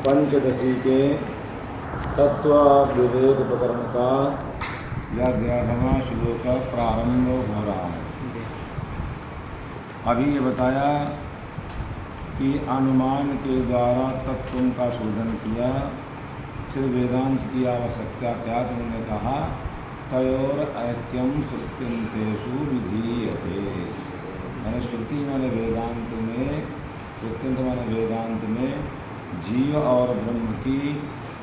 पंचदशी के तत्व विवेक प्रकरण का यह 11वां श्लोक का प्रारंभ हो रहा है। अभी ये बताया कि अनुमान के द्वारा तत्वों का शोधन किया, फिर वेदांत की आवश्यकता क्या, तो उन्होंने कहा तयोर ऐक्यम श्रुत्यंतेषु विधीयते। मैंने श्रुति माने वेदांत में, श्रुत्यंत माने वेदांत में जीव और ब्रह्म की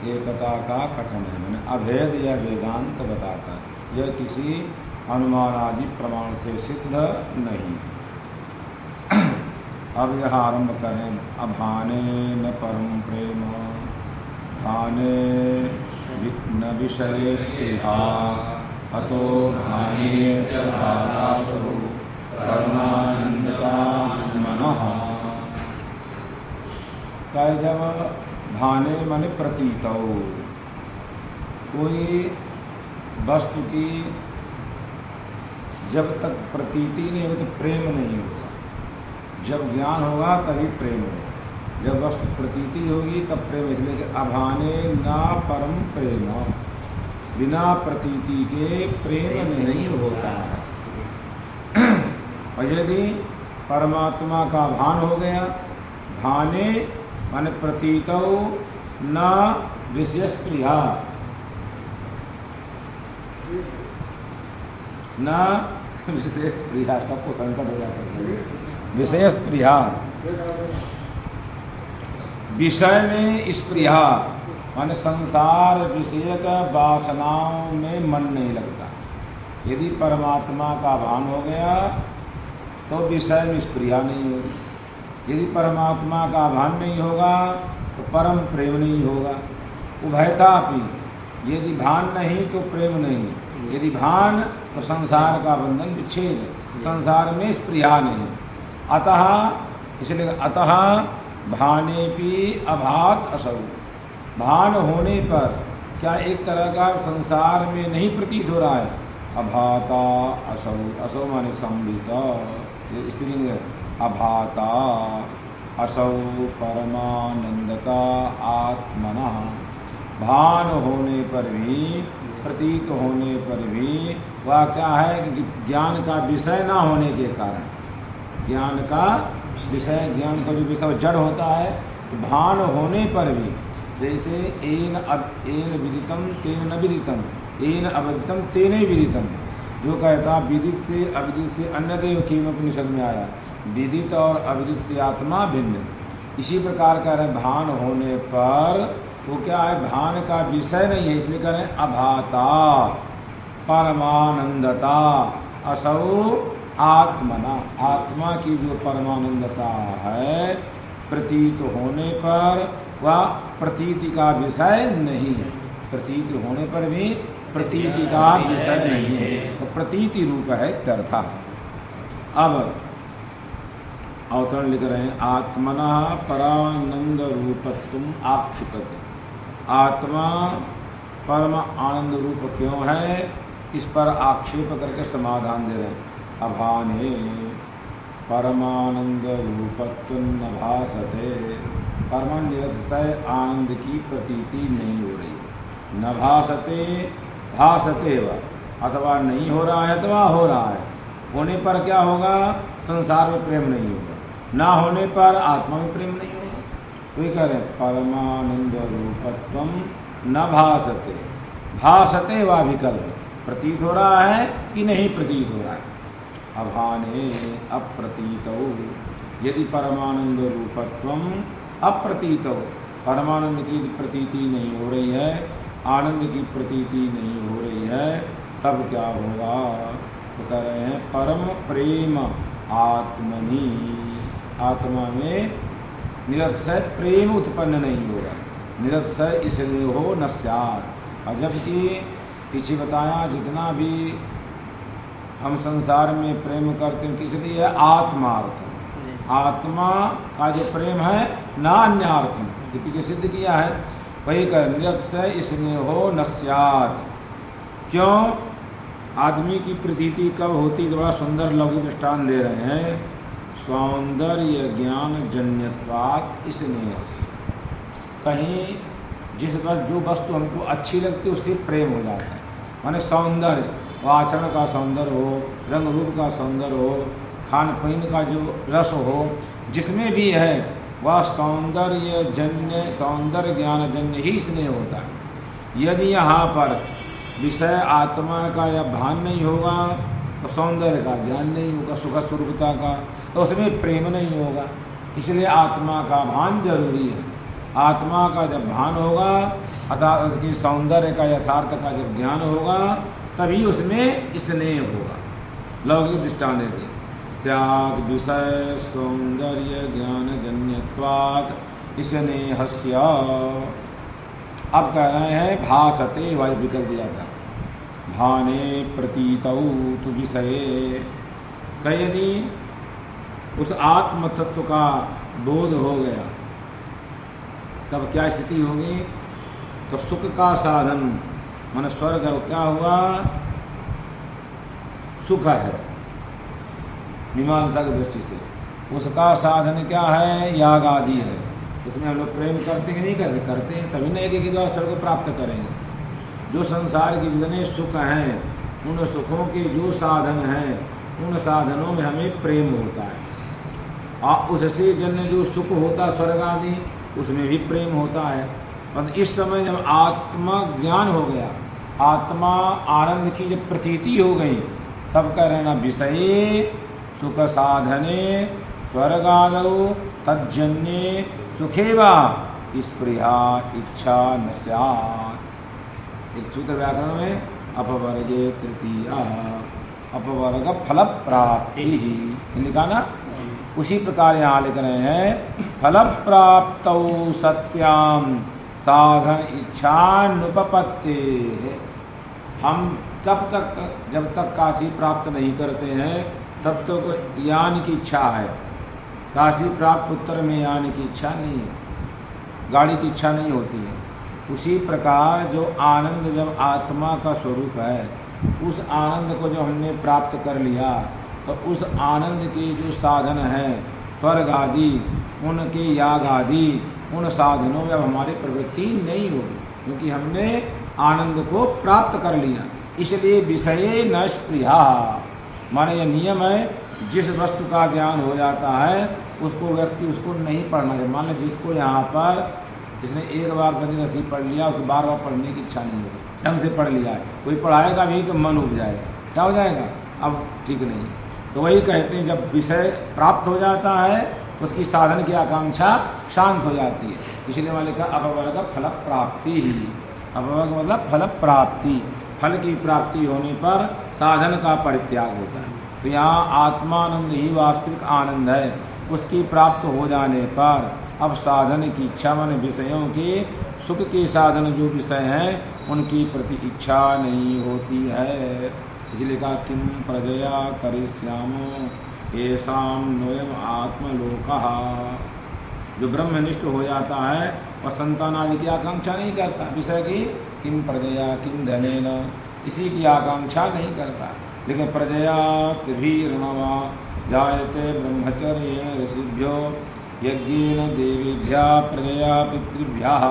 एकता का कथन है। मैंने अभेद यह वेदांत बताता है, यह किसी अनुमान आदि प्रमाण से सिद्ध नहीं। अब यह आरंभ करें। अभाने न परम प्रेम भाने न विषय स्पृहा अतो भाने प्रभासो परमानंदता मनः। जब भाने माने प्रतीतौ, कोई वस्तु की जब तक प्रतीति नहीं होगी तो प्रेम नहीं होगा। जब ज्ञान होगा तभी प्रेम होगा, जब वस्तु प्रतीति होगी तब प्रेम। इसलिए कि अभाने ना परम प्रेम, बिना प्रतीति के प्रेम नहीं होता है। और यदि परमात्मा का भान हो गया, भाने माने प्रतीतौ न विशेष प्रिया, न विशेष प्रिया, सबको संकट हो जाता है। विशेष प्रिया, विषय में स्प्रिया माने संसार विषयक वासनाओं में मन नहीं लगता। यदि परमात्मा का भान हो गया तो विषय में स्प्रिया नहीं होगी। यदि परमात्मा का भान नहीं होगा तो परम प्रेम नहीं होगा। उभयतापि, यदि भान नहीं तो प्रेम नहीं, यदि भान तो संसार का बंधन विच्छेद, संसार में स्प्रिया नहीं। अतः इसलिए अतः भानेपि अभात असौ, भान होने पर क्या एक तरह का संसार में नहीं प्रतीत हो रहा है। अभाता असौ, असौ माने संबिता, स्त्रीलिंग है। अभाता असौ परमानंदता आत्मना, भान होने पर भी, प्रतीत होने पर भी वह क्या है कि ज्ञान का विषय ना होने के कारण, ज्ञान का विषय, ज्ञान का जो विषय जड़ होता है, तो भान होने पर भी, जैसे एन विदितम तेन न विदितम, एन अविदितम तेन विदितम, जो कहता विदित से अविदित से अन्यदेव कीम उपनिषद में आया, विदित और अविदित से आत्मा भिन्न। इसी प्रकार कह रहे भान होने पर वो क्या है, भान का विषय नहीं है, इसलिए कह रहे हैं अभाता परमानंदता असौ आत्मना, आत्मा की जो परमानंदता है प्रतीत होने पर वह प्रतीति का विषय नहीं है। प्रतीत होने पर भी प्रतीति का विषय नहीं है, तो प्रतीति रूप है त्यर्था। अब अवतरण लिख रहे हैं। आत्मना परानंद रूपत्वम आक्षिपत, आत्मा परम आनंद रूप क्यों है, इस पर आक्षेप करके समाधान दे रहे हैं। अभाने परमानंद रूपत्व न भासते, परम निरतिशय आनंद की प्रतीति नहीं हो रही है। न भासते, भासते व, अथवा नहीं हो रहा है अथवा हो रहा है। होने पर क्या होगा, संसार में प्रेम नहीं होगा, ना होने पर आत्मा में प्रेम नहीं होगा। तो ये कह रहे हैं परमानंद रूपत्वम न भासते, भासते व विकल्प, प्रतीत हो रहा है कि नहीं प्रतीत हो रहा है। अभाने अप्रतीतौ, यदि परमानंद रूपत्वम अप्रतीतौ, परमानंद की प्रतीति नहीं हो रही है, आनंद की प्रतीति नहीं हो रही है, तब क्या होगा, तो कह रहे हैं परम प्रेम आत्मनि, आत्मा में निरतिशय प्रेम उत्पन्न नहीं होगा। निरतिशय इसलिए हो न स्यात्, और जबकि पीछे बताया जितना भी हम संसार में प्रेम करते हैं किस लिए है, आत्मार्थ, आत्मा का जो प्रेम है ना अन्यार्थम, ये पीछे सिद्ध किया है। वही कर निरतिशय इसलिए हो न स्यात्। क्यों, आदमी की प्रतीति कब होती, तो बड़ा सुंदर लघु दृष्टांत दे रहे हैं। सौंदर्य ज्ञान जन्यत्वात् स्नेह, कहीं जो वस्तु हमको अच्छी लगती है उससे प्रेम हो जाता है। माने सौंदर्य, वो आचरण का सौंदर्य हो, रंग रूप का सौंदर्य हो, खान पीन का जो रस हो, जिसमें भी है वह सौंदर्य ज्ञान जन्य ही स्नेह होता है। यदि यहाँ पर विषय आत्मा का या भान नहीं होगा तो सौंदर्य का ज्ञान नहीं होगा, सुख स्वरूपता का, तो उसमें प्रेम नहीं होगा। इसलिए आत्मा का भान जरूरी है। आत्मा का जब भान होगा अर्थात उसकी सौंदर्य का यथार्थ का जब ज्ञान होगा तभी उसमें स्नेह होगा। लौकिक दृष्टांत देते स्यात् विषय सौंदर्य ज्ञान जन्यत्वात् स्नेहस्य। अब कह रहे हैं भासते, वायु विकल्प दिया था, भाने प्रतीतौ तु विषये। यदि उस आत्म तत्व का बोध हो गया तब क्या स्थिति होगी? तो सुख का साधन मन स्वर्ग क्या हुआ? सुख है मीमांसा की दृष्टि से। उसका साधन क्या है? याग आदि है। उसमें हम लोग प्रेम करते हैं कि नहीं करते? करते हैं, तभी नहीं कि द्वारा स्वर्ग को प्राप्त करेंगे। जो संसार के जितने सुख हैं उन सुखों के जो साधन हैं उन साधनों में हमें प्रेम होता है, और उससे जन्य जो सुख होता है स्वर्ग आदि उसमें भी प्रेम होता है। पर इस समय जब आत्मा ज्ञान हो गया, आत्मा आनंद की जब प्रतीति हो गई, तब कह रहे ना विषये सुख साधने स्वर्गादौ तज्जन्ये सुखेवा स्पृहा इच्छा न स्यात्। एक सूत्र व्याकरण में अपवर्गे तृतीया अपवर्ग फल प्राप्ति ही लिखा ना। उसी प्रकार यहाँ लिख रहे हैं फल प्राप्त सत्याम साधन इच्छानुपपत्ते। हम तब तक जब तक काशी प्राप्त नहीं करते हैं तब तक यान की इच्छा है। काशी प्राप्त उत्तर में यान की इच्छा नहीं है, गाड़ी की इच्छा नहीं होती है। उसी प्रकार जो आनंद जब आत्मा का स्वरूप है, उस आनंद को जो हमने प्राप्त कर लिया तो उस आनंद के जो साधन हैं स्वर्ग आदि, उनके याग आदि, उन साधनों में अब हमारी प्रवृत्ति नहीं होगी, क्योंकि हमने आनंद को प्राप्त कर लिया। इसलिए विषये न स्पृहा, माने यह नियम है, जिस वस्तु का ज्ञान हो जाता है उसको व्यक्ति उसको नहीं पढ़ना चाहिए। मान लो जिसको यहाँ पर जिसने एक बार गद्य नसीब पढ़ लिया उसको बार बार पढ़ने की इच्छा नहीं होगी, ढंग से पढ़ लिया है, कोई पढ़ाएगा भी तो मन उब जाएगा, क्या हो जाएगा? अब ठीक नहीं। तो वही कहते हैं जब विषय प्राप्त हो जाता है उसकी साधन की आकांक्षा शांत हो जाती है। इसलिए वहाँ लिखा अपवर्ग फल प्राप्ति ही। अपवर्ग मतलब फल प्राप्ति, फल की प्राप्ति होने पर साधन का परित्याग होता है। तो यहाँ आत्मानंद ही वास्तविक आनंद है, उसकी प्राप्त हो जाने पर अब साधन की इच्छा माने विषयों के सुख के साधन जो विषय हैं उनकी प्रति इच्छा नहीं होती है। इसलिए कहा किम प्रजया करिष्यामो येषां नोयम आत्मलोकः। जो ब्रह्मनिष्ठ हो जाता है और संतान आदि की आकांक्षा नहीं करता, विषय की किम प्रजया किम धनेन इसी की आकांक्षा नहीं करता। लेकिन प्रजया तिभिर्नवा जायते ब्रह्मचर्येण ऋषिभ्यो यज्ञेन देवीभ्या प्रजया पितृभ्यः।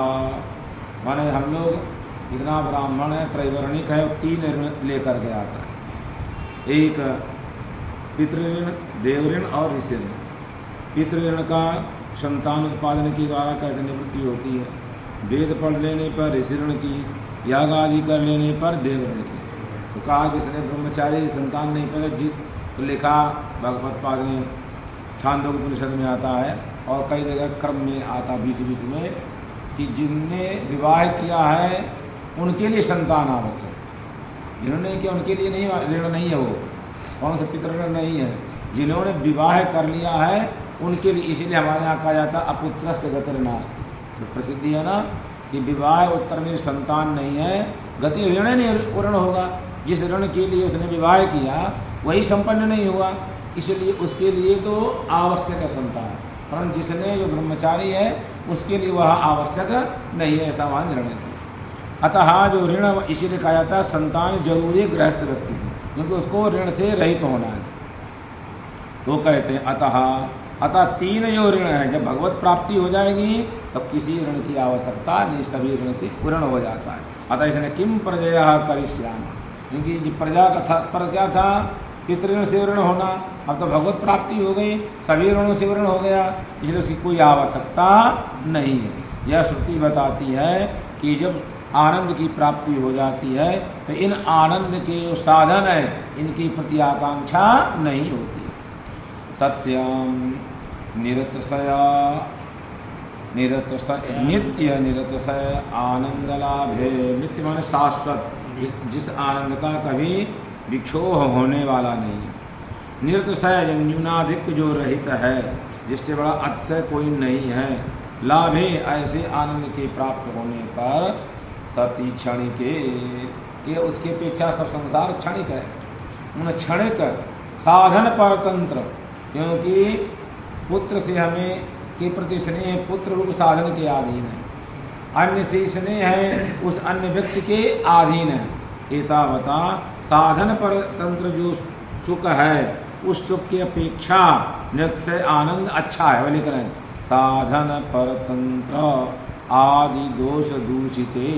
माने हम लोग जितना ब्राह्मण है त्रैवर्णिक है, 3 ऋण लेकर के आता है। एक पितृऋण, देवऋण और ऋषि ऋण। पितृऋण का संतान उत्पादन के द्वारा कैसे निवृत्ति होती है, वेद पढ़ लेने पर ऋषि ऋण की, याग आदि कर लेने पर देवऋण की। तो कहा जिसने ब्रह्मचारी संतान नहीं पैदा जी तो लिखा भगवत पाद ने छांदोग्य उपनिषद में आता है और कई जगह क्रम में आता बीच बीच में कि जिनने विवाह किया है उनके लिए संतान आवश्यक, जिन्होंने किया उनके लिए नहीं, ऋण नहीं है वो, कौन सा पितृऋण नहीं है। जिन्होंने विवाह कर लिया है उनके लिए, इसीलिए हमारे यहाँ कहा जाता है अपुत्रस्य गतिर्नास्ति। तो प्रसिद्धि है ना कि विवाह उत्तर में संतान नहीं है, गति ऋण नहीं ऋण होगा। जिस ऋण के लिए उसने विवाह किया वही संपन्न नहीं हुआ, इसलिए उसके लिए तो आवश्यक है संतान। परंतु जिसने जो ब्रह्मचारी है उसके लिए वह आवश्यक नहीं है, ऐसा वहाँ निर्णय किया। अतः जो ऋण इसीलिए कहा जाता है संतान जरूरी है गृहस्थ व्यक्ति की, क्योंकि उसको ऋण से रहित होना है। तो कहते हैं अतः अतः 3 जो ऋण है, जब भगवत प्राप्ति हो जाएगी तब किसी ऋण की आवश्यकता नहीं, सभी ऋण से पूर्ण हो जाता है। अतः इसने किम प्रजया करिष्यामि, क्योंकि जो प्रजा का था पर क्या था, पितृण से ऋण होना, अब तो भगवत प्राप्ति हो गई, सभी ऋणों से ऋण हो गया, इसलिए उसकी कोई आवश्यकता नहीं है। यह श्रुति बताती है कि जब आनंद की प्राप्ति हो जाती है तो इन आनंद के जो साधन है इनकी प्रति आकांक्षा नहीं होती। सत्यम निरतसया नित्य निरतसय आनंद लाभे, नित्य माने शाश्वत, जिस आनंद का कभी विक्षोभ होने वाला नहीं। निरतसय न्यूनाधिक जो रहित है, जिससे बड़ा अतिशय कोई नहीं है। लाभे ऐसे आनंद के प्राप्त होने पर सती क्षणिके, ये उसके अपेक्षा सब संसार क्षणिक है। उन क्षणिक साधन पर तंत्र, क्योंकि पुत्र से हमें के प्रति स्नेह पुत्र रूप साधन के अधीन है, अन्य से स्नेह है उस अन्य व्यक्ति के अधीन है। एतावता साधन पर तंत्र जो सुख है उस सुख की अपेक्षा नृत्य से आनंद अच्छा है। वही करें साधन पर तंत्र आदि दोष दूषिते,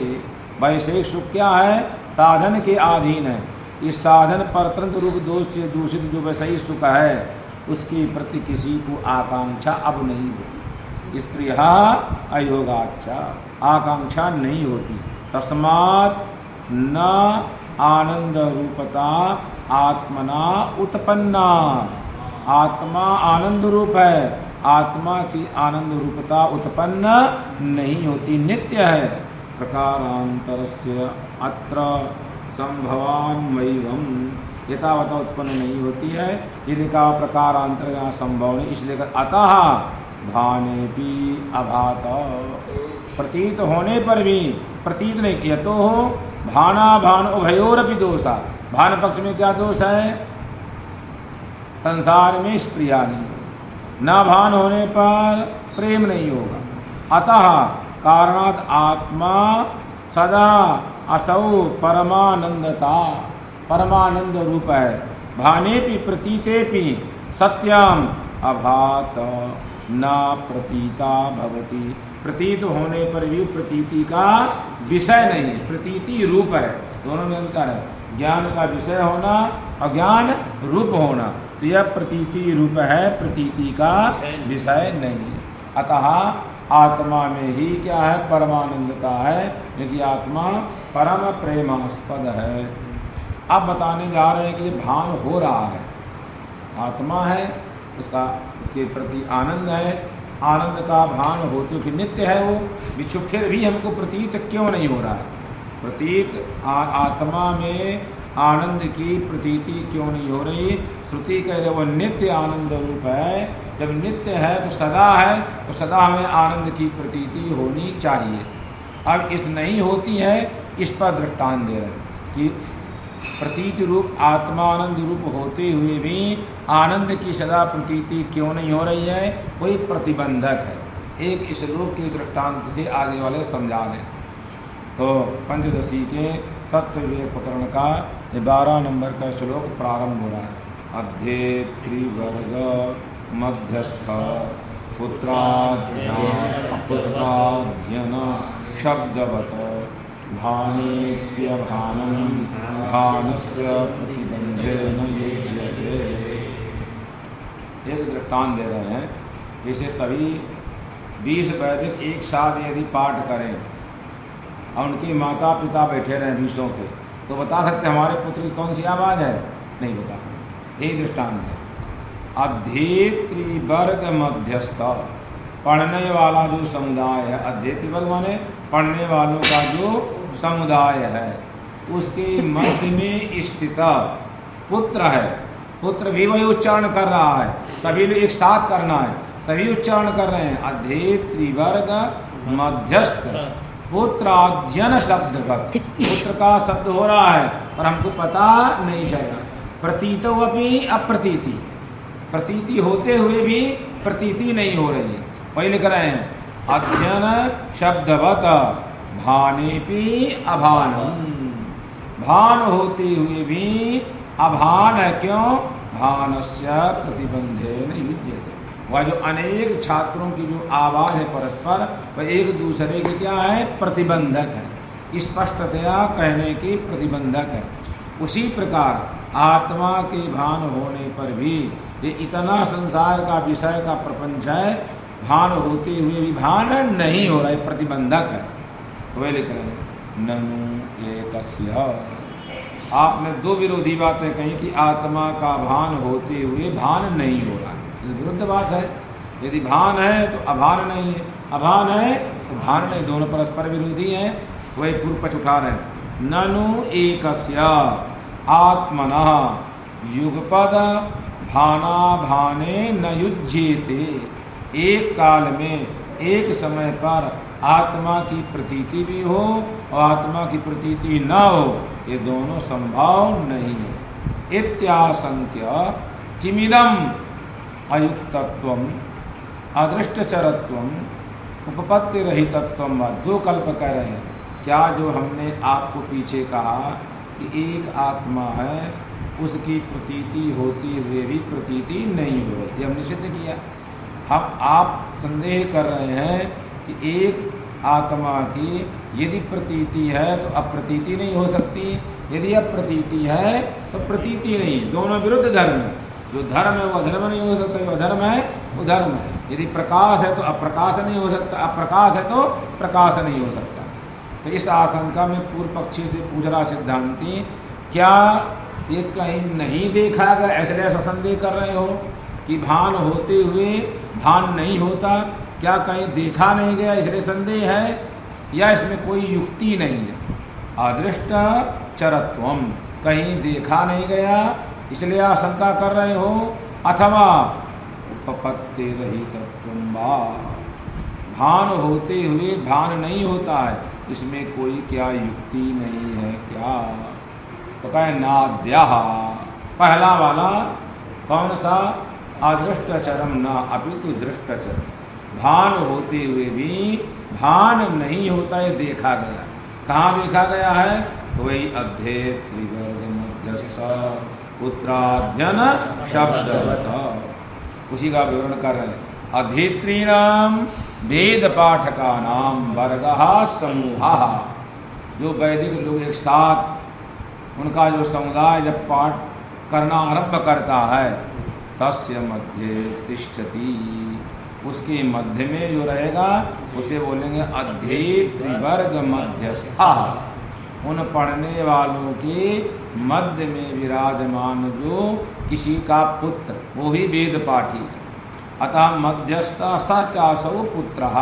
वैसे सुख क्या है, साधन के अधीन है। इस साधन पर तंत्र रूप दोष से दूषित जो वैसा ही सुख है उसके प्रति किसी को आकांक्षा अब नहीं होती। स्प्रिया अयोगाक्षा, आकांक्षा नहीं होती। तस्मात् न आनंद रूपता आत्मना उत्पन्ना, आत्मा आनंद रूप है, आत्मा की आनंद रूपता उत्पन्न नहीं होती, नित्य है। प्रकारांतरस्य अत्र संभवान्मयीवम, यथावता उत्पन्न नहीं होती है। ये लिखा प्रकारांतर यहाँ संभव नहीं, इसलिए अतः भानेपि अभात, प्रतीत होने पर भी प्रतीत नहीं किया तो हो भाना भान उभयोरपि दोषा, भान पक्ष में क्या दोष है, संसार में स्प्रिया नहीं होगी, न भान होने पर प्रेम नहीं होगा। अतः कारणात् आत्मा सदा असौ परमानंदता, परमानंद रूप है। भानेपि प्रतीतेपि सत्यम अभात न प्रतीता भवति, प्रतीत होने पर भी प्रतीति का विषय नहीं, प्रतीति रूप है, दोनों में अंतर है। ज्ञान का विषय होना और ज्ञान रूप होना, तो यह प्रतीति रूप है, प्रतीति का विषय नहीं है। अतः आत्मा में ही क्या है, परमानंदता है, क्योंकि आत्मा परम प्रेमास्पद है। अब बताने जा रहे हैं कि ये भान हो रहा है, आत्मा है, उसका उसके प्रति आनंद है, आनंद का भान होते हुए नित्य है वो विक्षुभ, फिर भी हमको प्रतीत क्यों नहीं हो रहा है, प्रतीत आत्मा में आनंद की प्रतीति क्यों नहीं हो रही। श्रुति कह रहे वो नित्य आनंद रूप है, जब नित्य है तो सदा है, तो सदा हमें आनंद की प्रतीति होनी चाहिए। अब इस नहीं होती है, इस पर दृष्टांत दे रहे हैं कि प्रतीति रूप आत्मानंद रूप होते हुए भी आनंद की सदा प्रतीति क्यों नहीं हो रही है, कोई प्रतिबंधक है। एक इस श्लोक के दृष्टांत से आगे वाले समझा दें। तो पंचदशी के तत्व विवेक प्रकरण का 12 नंबर का श्लोक प्रारंभ हो रहा है। अध्येत्रिवर्ग मध्यस्थ पुत्राध्ययन शब्दवत भानेप्यभानं भानस्य प्रतिबंधेन युज्यते। एक दृष्टांत दे रहे हैं, जैसे सभी 20 वैदिक एक साथ यदि पाठ करें और उनके माता पिता बैठे रहे 20 के, तो बता सकते हमारे पुत्र की कौन सी आवाज़ है, नहीं बता सकते। यही दृष्टांत है। अध्येत्री वर्ग मध्यस्थ, पढ़ने वाला जो समुदाय है, अध्येत्री वर्ग माने पढ़ने वालों का जो समुदाय है, उसके मध्य में स्थित पुत्र है। पुत्र भी वही उच्चारण कर रहा है, सभी लोग एक साथ करना है, सभी उच्चारण कर रहे हैं। अध्येत्री वर्ग मध्यस्थ पुत्राध्ययन शब्दवत, पुत्र का शब्द हो रहा है और हमको पता नहीं चल रहा। प्रतीतो अपि अप्रतीति, प्रतीति होते हुए भी प्रतीति नहीं हो रही है। वही लिख रहे हैं अध्ययन शब्दवत भानेपि अभानम, भान होते हुए भी अभान है। क्यों? भानस्य प्रतिबंधेन युज्यते, वह जो अनेक छात्रों की जो आवाज़ है परस्पर, वह एक दूसरे के क्या है, प्रतिबंधक है, स्पष्टतया कहने की प्रतिबंधक है। उसी प्रकार आत्मा के भान होने पर भी ये इतना संसार का विषय का प्रपंच है, भान होते हुए भी भान नहीं हो रहा है, प्रतिबंधक है। तो वे लिख रहे हैं ननु एकस्य। आपने दो विरोधी बातें कही कि आत्मा का भान होते हुए भान नहीं हो रहा है, विरुद्ध बात है। यदि भान है तो अभान नहीं है, अभान है तो भान नहीं, दोनों परस्पर विरोधी हैं। वही पूर्व पक्ष उठा रहे हैं। ननु एकस्य आत्मनः युगपद भाना भाने न युज्येते। एक काल में एक समय पर आत्मा की प्रतीति भी हो और आत्मा की प्रतीति न हो, ये दोनों संभव नहीं है। इत्याशंक्य किमिदम अयुक्तत्वम अदृष्टचरत्वम उपपत्ति रहितत्वम। दो कल्प कह रहे हैं। क्या जो हमने आपको पीछे कहा कि एक आत्मा है, उसकी प्रतीति होती हुए भी प्रतीति नहीं हो रही, ये हमने सिद्ध किया। हम आप संदेह कर रहे हैं कि एक आत्मा की यदि प्रतीति है तो अप्रतीति नहीं हो सकती, यदि अप्रतीति है तो प्रतीति नहीं, दोनों विरुद्ध धर्म है। जो धर्म है वो अधर्म नहीं हो सकता, जो अधर्म है वो धर्म है। यदि प्रकाश है तो अप्रकाश नहीं हो सकता, अप्रकाश है तो प्रकाश नहीं हो सकता। तो इस आशंका में पूर्व पक्षी से पूछ रहा सिद्धांती, क्या ये कहीं नहीं देखा गया, ऐसे ऐसा संदेह कर रहे हो कि भान होते हुए भान नहीं होता, क्या कहीं देखा नहीं गया इसलिए संदेह है, या इसमें कोई युक्ति नहीं है? अदृष्ट चरत्वम, कहीं देखा नहीं गया इसलिए आशंका कर रहे हो, अथवा उपपत्ति रहितत्वम वा, भान होते हुए भान नहीं होता है, इसमें कोई क्या युक्ति नहीं है क्या? तो कहे नाद्यः, पहला वाला कौन सा? अदृष्टचरम न अपितु दृष्टचरम, भान होते हुए भी भान नहीं होता है, देखा गया। कहाँ देखा गया है? तो वही अध्यय त्रिवर्ग मध्यस्थ पुत्राध्ययन शब्दवत, उसी का विवरण कर रहे हैं। अध्येत्रीणाम वेद पाठका नाम वर्गः समूहः, जो वैदिक लोग एक साथ, उनका जो समुदाय जब पाठ करना आरंभ करता है, तस्य मध्य तिष्ठति, उसके मध्य में जो रहेगा उसे बोलेंगे अध्यय त्रिवर्ग मध्यस्था। उन पढ़ने वालों के मध्य में विराजमान जो किसी का पुत्र, वो ही वेद पाठी। अतः मध्यस्था चासौ पुत्रः,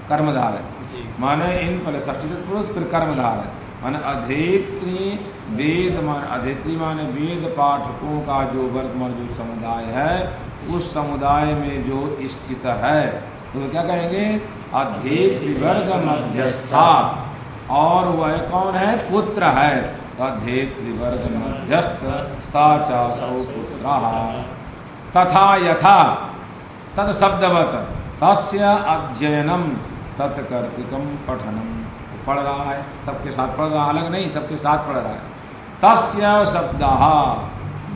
कर्मधार है, माने इन पहले षष्ठी पुरुष फिर कर्मधार है, माने अध्येत्री वेद, माने अध्येत्री माने वेद पाठकों का जो वर्तमान जो समुदाय है, उस समुदाय में जो स्थित है तो क्या कहेंगे? अध्येत्री वर्ग मध्यस्था, और वह कौन है? पुत्र है। अध्येत्री वर्ग मध्यस्थ चासौ पुत्रः। तथा यथा तद शब्दवत तस्य अध्ययनम तत्कर्तिकम पठनम, पढ़ रहा है, सबके साथ पढ़ रहा, अलग नहीं, सबके साथ पढ़ रहा है। तस्य शब्दः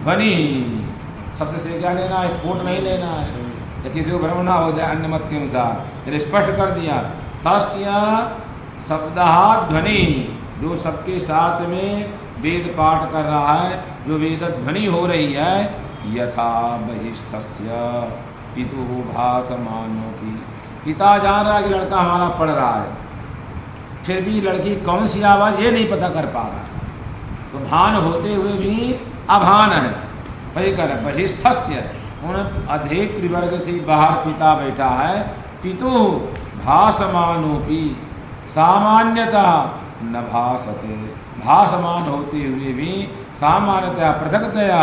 ध्वनि, शब्द से क्या लेना है? स्फोट नहीं लेना है, या किसी को भ्रम ना हो जाए अन्य मत के अनुसार, यदि स्पष्ट कर दिया। तस्य शब्दः ध्वनि, जो सबके साथ में वेद पाठ कर रहा है, जो वेद ध्वनि हो रही है, यथा बहिष्ठस्य पितुः भासमानो की, पिता जान रहा है कि लड़का हमारा पढ़ रहा है, फिर भी लड़की कौन सी आवाज़ ये नहीं पता कर पा रहा, तो भान होते हुए भी अभान है। वही कर बहिष्ठस्य, उन अध्येय त्रिवर्ग से बाहर पिता बैठा है, पितु भासमानोपि सामान्यतः न भासते, भासमान होते हुए भी सामान्यतया पृथकतया,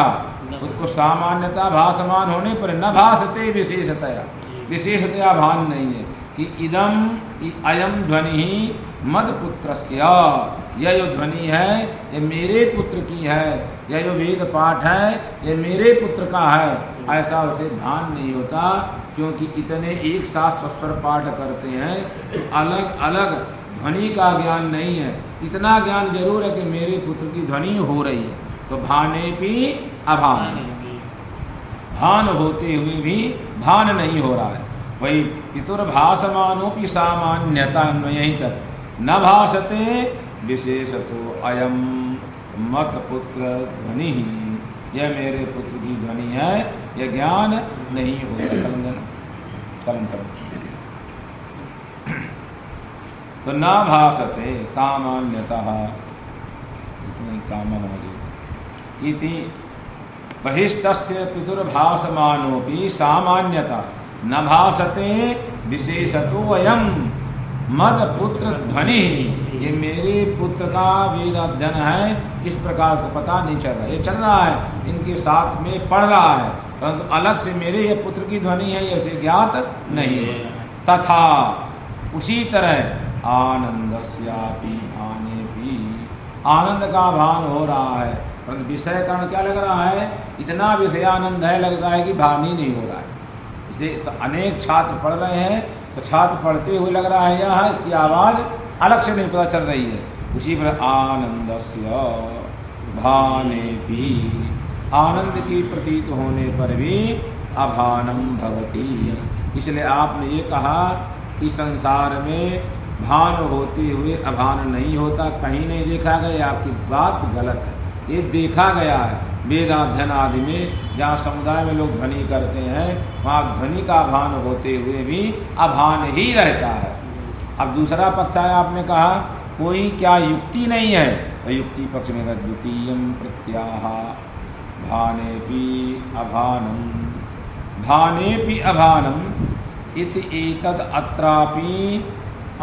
उसको सामान्यता भासमान होने पर न भासते विशेषतया, विशेषतया भान नहीं है कि इदम अयम ध्वनि ही मद पुत्रस्य, यह जो ध्वनि है ये मेरे पुत्र की है, यह जो वेद पाठ है ये मेरे पुत्र का है, ऐसा उसे भान नहीं होता, क्योंकि इतने एक साथ सस्वर पाठ करते हैं तो अलग अलग ध्वनि का ज्ञान नहीं है। इतना ज्ञान जरूर है कि मेरे पुत्र की ध्वनि हो रही है, तो भाने भी अभान, भान होते हुए भी भान नहीं हो रहा है। वही पितुर्भासमानोपि सामान्यता यहीं तक न भासते विशेषतो अयम मत पुत्र ध्वनि ही, यह मेरे पुत्र की ध्वनि है, यह ज्ञान नहीं होता। कलम तो न भासते सामान्यतः इति बहिस्तस्य पितुर्भासमानोपि सामान्यता न भासते विशेषतो अयम मद पुत्र ध्वनि, ये मेरे पुत्र का वेद अध्ययन है, इस प्रकार को पता नहीं चल रहा। ये चल रहा है, इनके साथ में पढ़ रहा है, परंतु अलग से मेरे ये पुत्र की ध्वनि है, ये उसे ज्ञात नहीं है। तथा उसी तरह आनंदस्यापि भाने भी, आनंद का भान हो रहा है, परंतु विषय कारण क्या लग रहा है, इतना विषयानंद है, लगता है कि भान ही नहीं हो रहा है। इसलिए तो अनेक छात्र पढ़ रहे हैं, तो छात्र पढ़ते हुए लग रहा है यह इसकी आवाज़ अलग से नहीं पता चल रही है। उसी पर आनंदस्य भाने भी, आनंद की प्रतीत होने पर भी अभानम भवति। इसलिए आपने ये कहा कि संसार में भान होते हुए अभान नहीं होता, कहीं नहीं देखा गया। आपकी बात गलत है, ये देखा गया है वेदाध्ययन आदि में, जहाँ समुदाय में लोग ध्वनि करते हैं, वहाँ ध्वनि का भान होते हुए भी अभान ही रहता है। अब दूसरा पक्ष है, आपने कहा कोई क्या युक्ति नहीं है, तो युक्ति पक्ष में द्वितीयम प्रत्याह भानेपि अभानम, भानेपि अभानम इति एतद् अत्रापि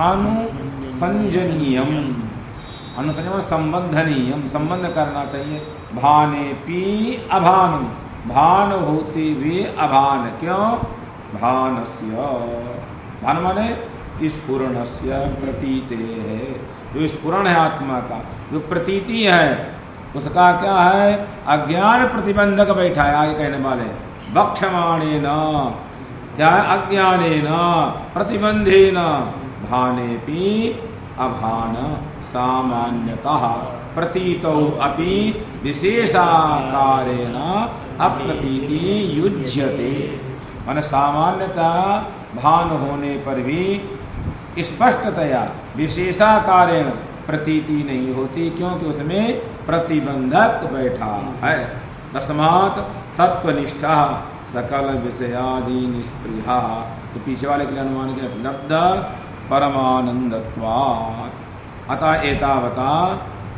अनुसंजनीयम, अनुसंजन संबंधनीयम, संबंध करना चाहिए। भानेपि अभानम, भान होते हुए अभान, क्यों? भानस्य, भान माने स्फुरणस्य प्रतीते है, जो स्फुरण है आत्मा का, जो प्रतीति है, उसका क्या है? अज्ञान प्रतिबंधक बैठा है। आगे कहने वाले बक्षमाणे न, क्या है? अज्ञाने न प्रतिबंधे न भानेपि अभान सामान्यतः प्रतीतौ अपि विशेषाकारेण अप्रतीति युज्यते। माने सामान्यतः भान होने पर भी स्पष्टतया विशेषाकारेण प्रतीति नहीं होती, क्योंकि उसमें प्रतिबंधक बैठा है। तस्मात् तत्वनिष्ठा सकल विषयादि निष्प्रिया, तो पीछे वाले के लिए अनुमान के लब्ध परमानंदत्वात्, अतः एतावता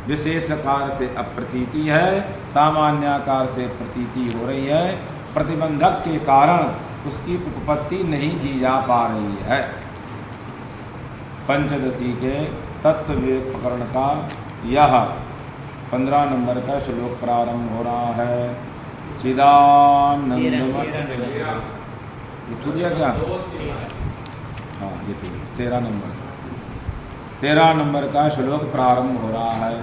विशेषकार से अप्रतीति है, सामान्याकार से प्रतीति हो रही है, प्रतिबंधक के कारण उसकी उत्पत्ति नहीं की जा पा रही है। पंचदशी के तत्व विवेक प्रकरण का यह 15 नंबर का श्लोक प्रारंभ हो रहा है। चिदानंद क्या? हाँ, ये 13 नंबर का श्लोक प्रारंभ हो रहा है।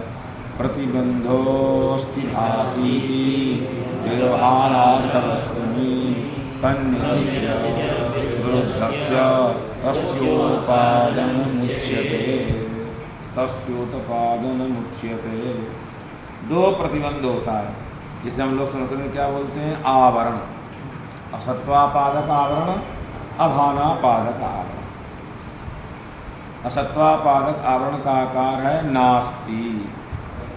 प्रतिबंधोस्ति भाति व्यवहारार्थवस्तुनि तन्निरस्य विरुद्धस्य तस्योत्पादनमुच्यते। 2 प्रतिबंध होता है, जिसे हम लोग संस्कृत में क्या बोलते हैं? आवरण। असत्वापादक आवरण, अभानापादक आवरण। असत्वापादक आवरण का आकार है नास्ति,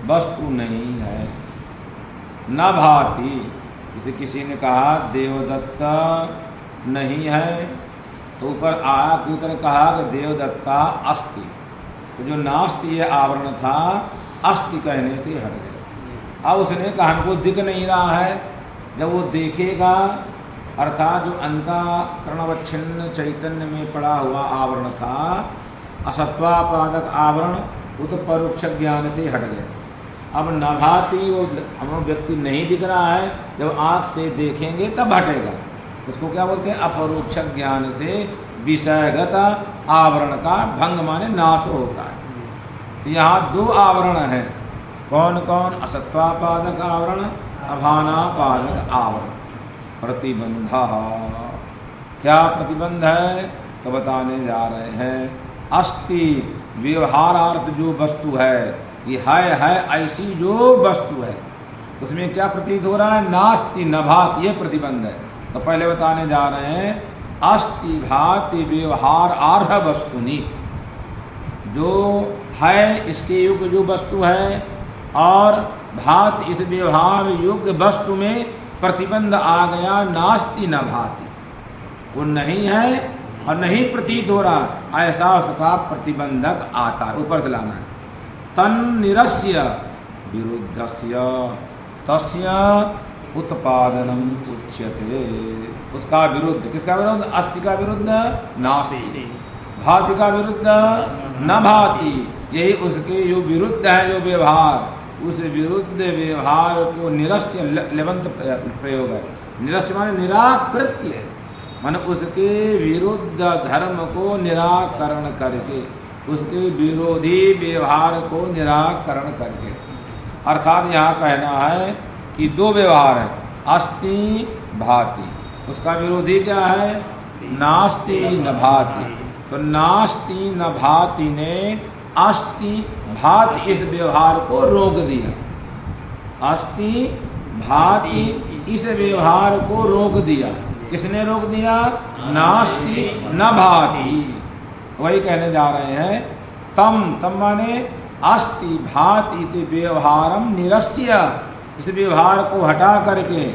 वस्तु नहीं है। न भाति, जैसे किसी ने कहा देवदत्ता नहीं है, तो ऊपर आया पुत्र कहा कि देवदत्ता अस्ति, तो जो नास्ति ये आवरण था अस्ति कहने से हट गया। अब उसने कहा हमको दिख नहीं रहा है, जब वो देखेगा, अर्थात जो अंतःकरणवच्छिन्न चैतन्य में पड़ा हुआ आवरण था असत्वापादक आवरण, वो तो परोक्ष ज्ञान से हट गया। अब नभाती, वो हम व्यक्ति नहीं दिख रहा है, जब आँख से देखेंगे तब हटेगा। उसको क्या बोलते हैं? अपरोक्ष ज्ञान से विषयगत आवरण का भंग माने नाश होता है। तो यहाँ 2 आवरण हैं। कौन कौन? असत्वापादक आवरण, अभानापादक आवरण। प्रतिबंध, क्या प्रतिबंध है? तो बताने जा रहे हैं। अस्ति, व्यवहारार्थ जो वस्तु है, ये है ऐसी जो वस्तु है, उसमें क्या प्रतीत हो रहा है? नास्ति, नभात, ये प्रतिबंध है। तो पहले बताने जा रहे हैं अस्ति भाति व्यवहार आर्ह वस्तुनि, जो है इसके युग जो वस्तु है और भात इस व्यवहार योग्य वस्तु में प्रतिबंध आ गया, नास्ति न भाति, वो नहीं है और नहीं प्रतीत हो रहा, ऐसा उसका प्रतिबंधक आता है। ऊपर से लाना है। तन निरस्य विरुद्धस्य तस्य उत्पादनम उच्यते, उसका विरुद्ध, किसका विरुद्ध? अस्थि का विरुद्ध नास्ति, भाति का विरुद्ध न भाति, यही उसके जो विरुद्ध है जो व्यवहार, उस विरुद्ध व्यवहार को निरस्य लेवंत प्रयोग है। निरस्य माने निराकृत्य, माने उसके विरुद्ध धर्म को निराकरण करके, उसके विरोधी व्यवहार को निराकरण करके। अर्थात यहाँ कहना है कि दो व्यवहार है, अस्ति भाति, उसका विरोधी क्या है? नास्ति न भाति। तो नास्ति न भाति ने अस्ति भाति इस व्यवहार को रोक दिया, अस्ति भाति इस व्यवहार को रोक दिया। किसने रोक दिया? नास्ति न भाति। वही कहने जा रहे हैं तम, तम माने अस्ति भाति इति व्यवहारम निरस्य, इस व्यवहार को हटा करके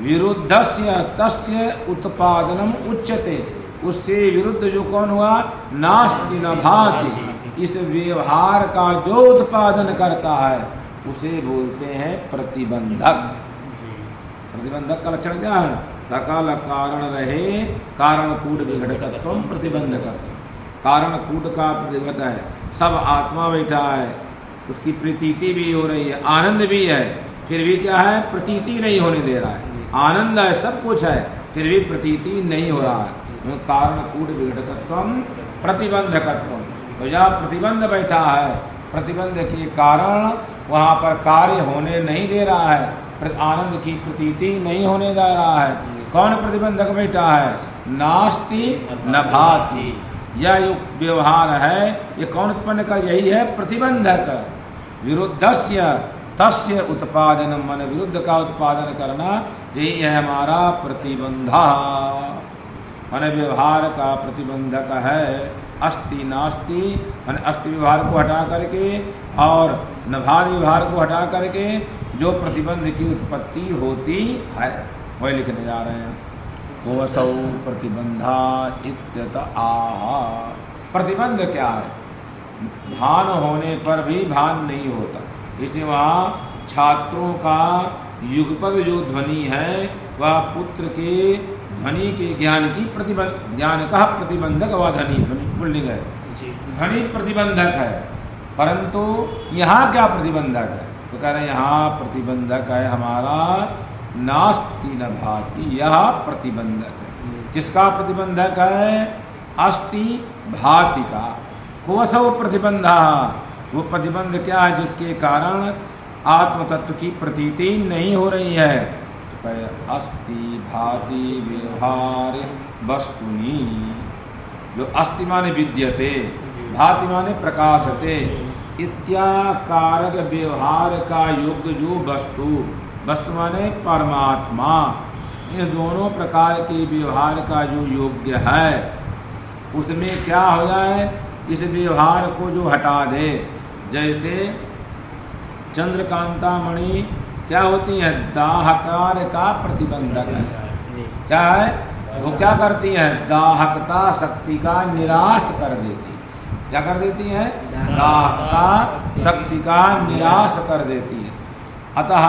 विरुद्धस्य तस्य उत्पादनम उच्यते, उससे विरुद्ध जो कौन हुआ? नास्ति न भाति, इस व्यवहार का जो उत्पादन करता है उसे बोलते हैं प्रतिबंधक। प्रतिबंधक का लक्षण क्या है? सकल कारण रहे कारण कूट विघटकत्व प्रतिबंधक, कारण कूट का प्रतिबंध है। सब आत्मा बैठा है, उसकी प्रतीति भी हो रही है, आनंद भी है, फिर भी क्या है? प्रतीति नहीं होने दे रहा है। आनंद है, सब कुछ है, फिर भी प्रतीति नहीं हो रहा है। कारण कूट विघटकत्व प्रतिबंधकत्व, तो जहाँ प्रतिबंध बैठा है, प्रतिबंध के कारण वहाँ पर कार्य होने नहीं दे रहा है, आनंद की प्रतीति नहीं होने जा रहा है। कौन प्रतिबंधक बैठा है? नास्ति न भाति, यह जो व्यवहार है ये कौन उत्पन्न कर? यही है प्रतिबंधक। विरुद्धस्य तस्य उत्पादनम, मन विरुद्ध का उत्पादन करना, यही है हमारा प्रतिबंधा, मन व्यवहार का प्रतिबंधक है। अस्ति नास्ति मन अस्ति व्यवहार को हटा करके और नभाद व्यवहार को हटा करके जो प्रतिबंध की उत्पत्ति होती है वही लिखने जा रहे हैं। कोसौ प्रतिबंधा इत्यत आहा। प्रतिबंध क्या है? भान होने पर भी भान नहीं होता, इसलिए वहाँ छात्रों का युगपद जो ध्वनि है वह पुत्र के ध्वनि के ज्ञान की प्रतिबंध, ज्ञान का प्रतिबंधक व ध्वनि, पुल्लिंग है, ध्वनि प्रतिबंधक है। परंतु यहाँ क्या प्रतिबंधक है? तो कह रहे हैं यहाँ प्रतिबंधक है हमारा नास्ति न भाति, यह प्रतिबंधक है। किसका प्रतिबंधक है? अस्ति भाति का। कोसौ प्रतिबंधा, वो प्रतिबंध क्या है? जिसके कारण आत्म तत्व की प्रतीति नहीं हो रही है। तो अस्ति भाति व्यवहार वस्तुनि, जो अस्ति माने विद्यते, भाति माने प्रकाशते, इत्याकारक व्यवहार का योग्य जो वस्तु, वस्तु माने परमात्मा, इन दोनों प्रकार के व्यवहार का जो योग्य है उसमें क्या हो जाए? इस व्यवहार को जो हटा दे। जैसे चंद्रकांता मणि क्या होती है? दाहकार का प्रतिबंधक है। क्या है? वो क्या करती है? दाहकता शक्ति का निराश कर देती है। क्या कर देती है? दाहकता शक्ति का निराश कर देती है। अतः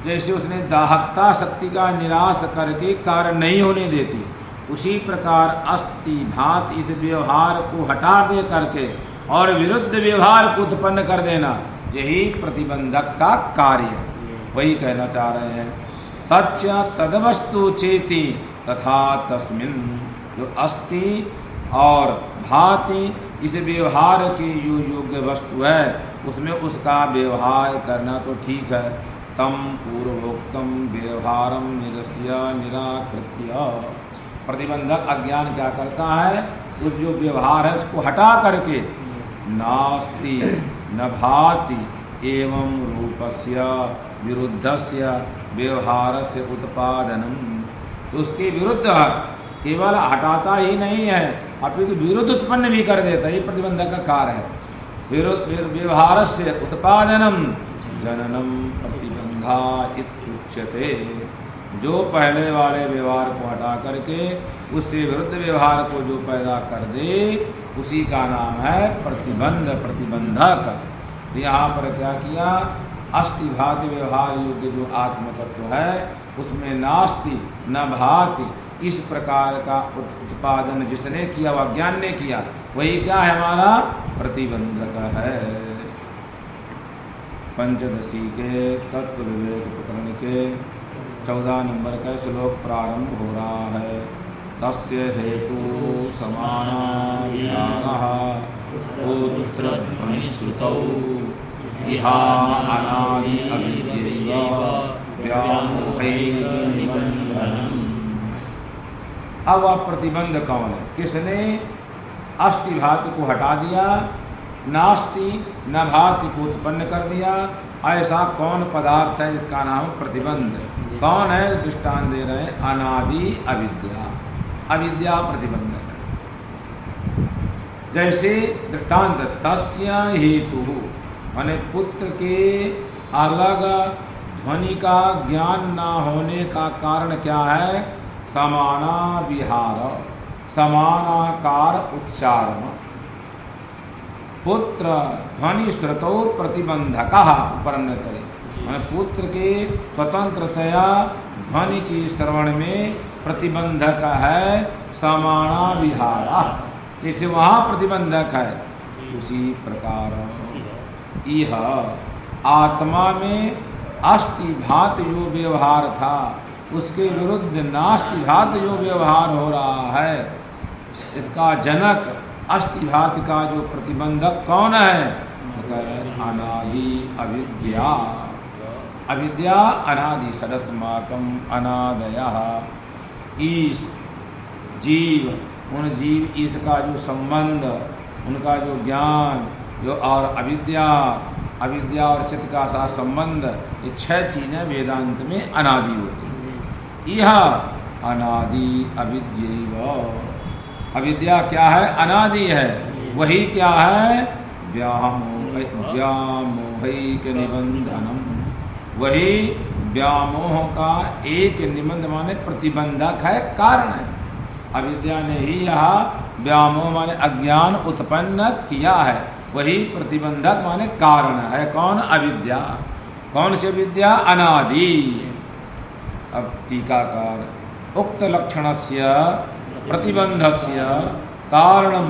जैसे उसने दाहकता शक्ति का निराश करके कार्य नहीं होने देती, उसी प्रकार अस्ति भात इस व्यवहार को हटा दे करके और विरुद्ध व्यवहार को उत्पन्न कर देना, यही प्रतिबंधक का कार्य है। वही कहना चाह रहे हैं। तच्च तदवस्तु चेति तथा तस्मिन्, जो अस्ति और भाति इस व्यवहार की जो योग्य वस्तु है उसमें उसका व्यवहार करना तो ठीक है। तम पूर्वोक्तम व्यवहारम निरस्य निराकृत्य, प्रतिबंधक अज्ञान क्या करता है? उस जो व्यवहार है उसको हटा करके नास्ति न भाति एवं रूपस्य विरुद्धस्य व्यवहारस्य उत्पादनम, तो उसके विरुद्ध केवल हटाता ही नहीं है, अपितु विरुद्ध उत्पन्न भी कर देता है। ये प्रतिबंधक का कार्य है। व्यवहार से उत्पादनम जननम प्रतिबंधा इत्युच्यते। जो पहले वाले व्यवहार को हटा करके उससे विरुद्ध व्यवहार को जो पैदा कर दे उसी का नाम है प्रतिबंध, प्रतिबंधक। तो यहाँ पर क्या किया, अस्ति भाति व्यवहार योग्य जो आत्म तत्व है उसमें नास्ति न भाति, इस प्रकार का उत्पादन जिसने किया वह ज्ञान ने किया, वही क्या है, हमारा प्रतिबंधक है। पंचदशी के तत्व विवेक प्रकरण के 14 नंबर का श्लोक प्रारंभ हो रहा है। तस्य हेतु समाना विहारः पुत्रध्वनिश्रुतौ इहा अनादि अविद्यैव व्यामोहैः निबन्धनम्। अब वह प्रतिबंध कौन है, किसने अस्ति भाति को हटा दिया, नास्ति न भाति को उत्पन्न कर दिया, ऐसा कौन पदार्थ है जिसका नाम प्रतिबंध। कौन है, दृष्टांत दे रहे हैं, अनादि अविद्या, अविद्या प्रतिबंधक है। जैसे दृष्टांत तस्य हेतु माने पुत्र के अलग ध्वनि का ज्ञान न होने का कारण क्या है, समाना विहार, समानाकार उच्चारण। पुत्र ध्वनि श्रुतौ प्रतिबंधक उपरन्न करे, पुत्र के स्वतंत्रतया ध्वनि की श्रवण में प्रतिबंधक है समाना विहारा, जैसे वहाँ प्रतिबंधक है उसी प्रकार यह आत्मा में अस्ति भात जो व्यवहार था उसके विरुद्ध नास्ति भात जो व्यवहार हो रहा है, इसका जनक अस्ति भात का जो प्रतिबंधक कौन है, अनादि अविद्या। अविद्या अनादि सदस्माकम अनादयः। ईश जीव, उन जीव ईश का जो संबंध, उनका जो ज्ञान जो और अविद्या, अविद्या और चित्त का साथ संबंध, ये 6 चीजें वेदांत में अनादि होती हैं। यह अनादि अविद्यैव, अविद्या क्या है, अनादि है। वही क्या है, व्यामोहैक निबंधनम, वही व्यामोह का एक निबंध माने प्रतिबंधक है, कारण है। अविद्या ने ही यह व्यामोह माने अज्ञान उत्पन्न किया है, वही प्रतिबंधक माने कारण है। कौन, अविद्या। कौन सी विद्या, अनादि। अब टीकाकार उक्त लक्षणस्य प्रतिबंधस्य कारणम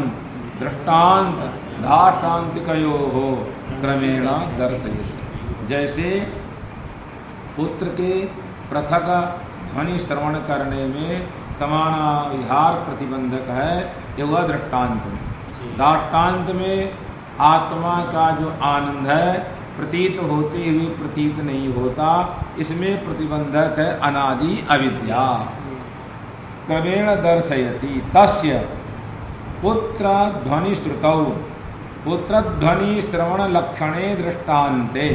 दृष्टांत धाष्टान्तिकयोः क्रमेण दर्शयति। जैसे पुत्र के पृथक ध्वनि श्रवण करने में समाना विहार प्रतिबंधक है, ये हुआ दृष्टांत में। दाष्टान्त में आत्मा का जो आनंद है प्रतीत होते हुए प्रतीत नहीं होता, इसमें प्रतिबंधक है अनादि अविद्या। क्रमेण दर्शयति तस्य पुत्र ध्वनि श्रुतौ, पुत्र ध्वनि श्रवण लक्षणे दृष्टान्ते,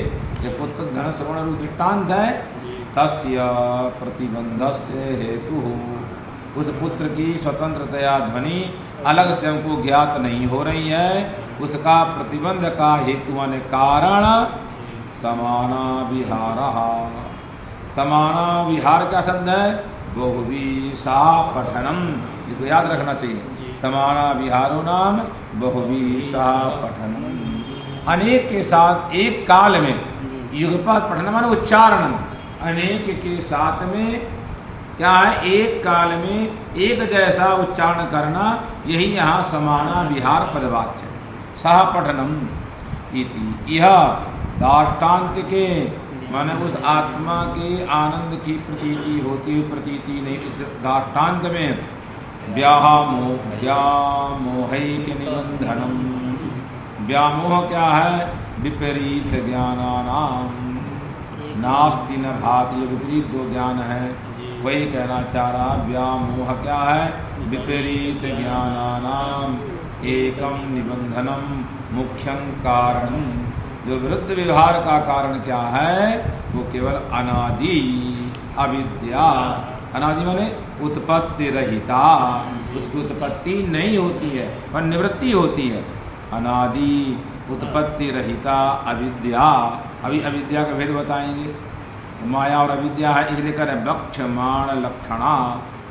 ये पुत्र ध्वनि श्रवण दृष्टांत है। तस्य प्रतिबंधस्य हेतु, उस पुत्र की स्वतंत्रतया ध्वनि अलग से हमको ज्ञात नहीं हो रही है, उसका प्रतिबंध का हेतु माने कारण समाना विहार। समाना विहार का शब्द है बहुवीसा पठनम, इसको याद रखना चाहिए। समाना विहारो नाम बहुवीसा पठनम, अनेक के साथ एक काल में, युगपत पठन माने उच्चारण, अनेक के साथ में क्या है, एक काल में एक जैसा उच्चारण करना, यही यहाँ समाना विहार पदवाच्य है। सह पठनम इति, यह दाष्टान्त के माने उस आत्मा के आनंद की प्रतीति होती हुई प्रतीति नहीं, इस दाष्टान्त में व्यामोहैक निबंधनम, व्यामोह क्या है, विपरीत ज्ञानानाम, नास्ति न भाति, विपरीत जो ज्ञान है वही कहना चाह रहा। व्यामोह क्या है, विपरीत ज्ञानानाम एकम निबंधनम मुख्यं कारणम, जो विरुद्ध व्यवहार का कारण क्या है, वो केवल अनादि अविद्या, अनादि माने उत्पत्ति रहिता, उसकी उत्पत्ति नहीं होती है पर निवृत्ति होती है। अनादि उत्पत्ति रहिता अविद्या, अभी अविद्या का भेद बताएंगे। माया और अविद्या है, इसलिए कर वक्षमाण लक्षणा,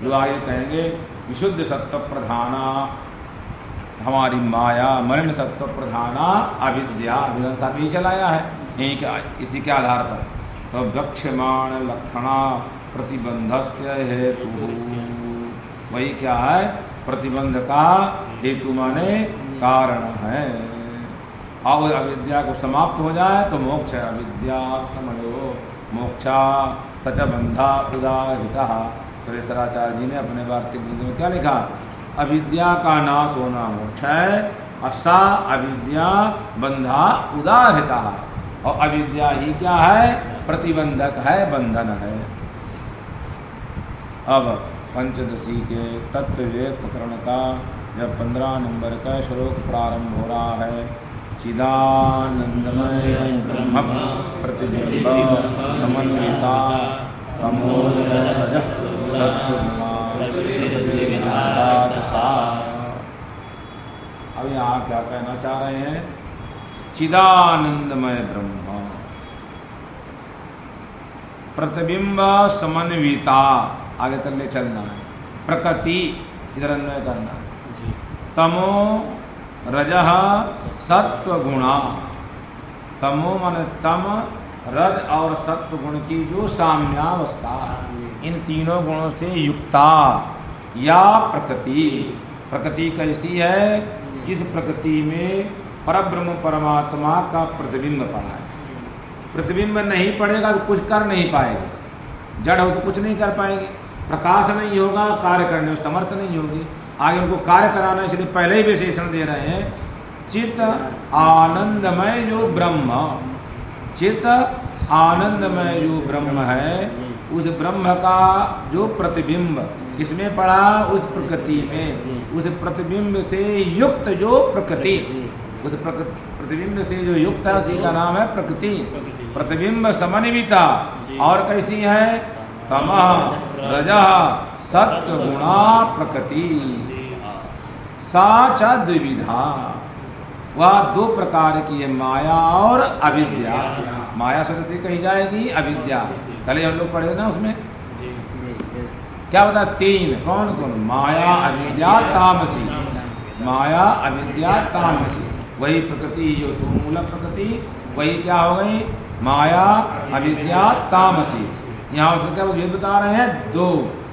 जो आगे कहेंगे विशुद्ध सत्व प्रधाना हमारी माया, मलिन सत्व प्रधाना अविद्या, विधानसभा भी चलाया है यही इसी के आधार पर। तो वक्षमाण लक्षणा प्रतिबंधस्य हेतु, वही क्या है, प्रतिबंध का हेतु माने कारण है। और अविद्या को समाप्त हो जाए तो मोक्ष है। अविद्या समयो मोक्षा तच बंधा उदाहृता। सुरेश्वराचार्य जी ने अपने वार्तिक ग्रंथ में क्या लिखा, अविद्या का नाश होना मोक्ष है, असा अविद्या बंधा उदाहृता। और अविद्या ही क्या है, प्रतिबंधक है, बंधन है। अब पंचदशी के तत्व विवेक प्रकरण का जब 15 नंबर का श्लोक प्रारंभ हो रहा है, चिदानंदमय ब्रह्म प्रतिबिंब समन्विता तमोरजः सत्त्वगुणा अब यहाँ क्या कहना चाह रहे हैं, चिदानंदमय ब्रह्म प्रतिबिंब समन्विता, आगे तक ले चलना है, प्रकृति इधर अन्वय करना है, तमो रजः सत्व गुणा, तमो माने तम, रज और सत्व गुण की जो साम्यावस्था, इन तीनों गुणों से युक्ता या प्रकृति, प्रकृति कैसी है, जिस प्रकृति में परब्रह्म परमात्मा का प्रतिबिंब पड़ा है। प्रतिबिंब नहीं पड़ेगा तो कुछ कर नहीं पाएगा, जड़ हो तो कुछ नहीं कर पाएंगे, प्रकाश नहीं होगा, कार्य करने में समर्थ नहीं होगी। आगे उनको कार्य कराना, इसलिए पहले ही विशेषण दे रहे हैं, चित आनंदमय जो ब्रह्म, चित आनंदमय जो ब्रह्म है, उस ब्रह्म का जो प्रतिबिंब किसमें पड़ा, उस प्रकृति में, उस प्रतिबिंब से युक्त जो प्रकृति, उस प्रतिबिंब से जो युक्त है उसी का नाम है प्रकृति। प्रतिबिंब समन्विता, और कैसी है, तमः रजः सत्व गुणा प्रकृति, सा च द्विविधा, वह दो प्रकार की है, माया और अविद्या। माया शब्द से कही जाएगी अविद्या, कल हम लोग पढ़े ना उसमें क्या बता, तीन, कौन कौन, माया अविद्या तामसी, माया अविद्या तामसी, वही प्रकृति जो मूल प्रकृति, वही क्या हो गई, माया अविद्या तामसी। यहाँ उसको क्या ये बता रहे हैं, दो,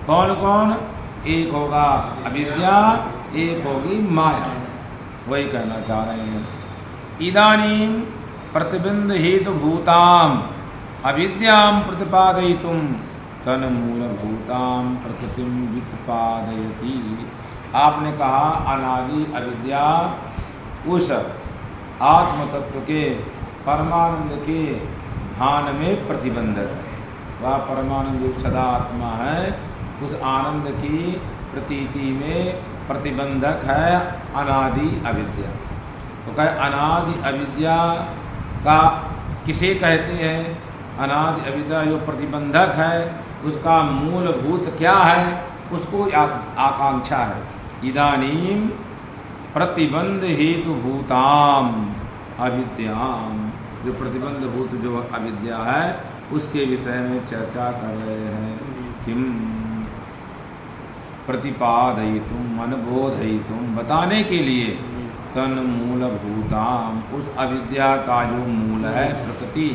कौन कौन, एक होगा अविद्या, एक होगी माया, वही कहना चाह रहे हैं। इदानीं प्रतिबिंब हेतु भूताम अविद्याम प्रतिपादयितुम तन मूलभूताम प्रकृतिम व्युत्पादयति। आपने कहा अनादि अविद्या उस आत्म तत्व के परमानंद के भान में प्रतिबंधक है, वह परमानंद सदा आत्मा है, उस आनंद की प्रतीति में प्रतिबंधक है अनादि अविद्या। तो कहे अनादि अविद्या का किसे कहते हैं, अनादि अविद्या जो प्रतिबंधक है उसका मूलभूत क्या है, उसको आकांक्षा है। इदानीं प्रतिबंध हेतु भूताम अविद्याम, जो प्रतिबंध भूत जो अविद्या है उसके विषय में चर्चा कर रहे हैं। किम प्रतिपादयितुम अनबोधयितुम, बताने के लिए, तन मूलभूताम, उस अविद्या का जो मूल है प्रकृति,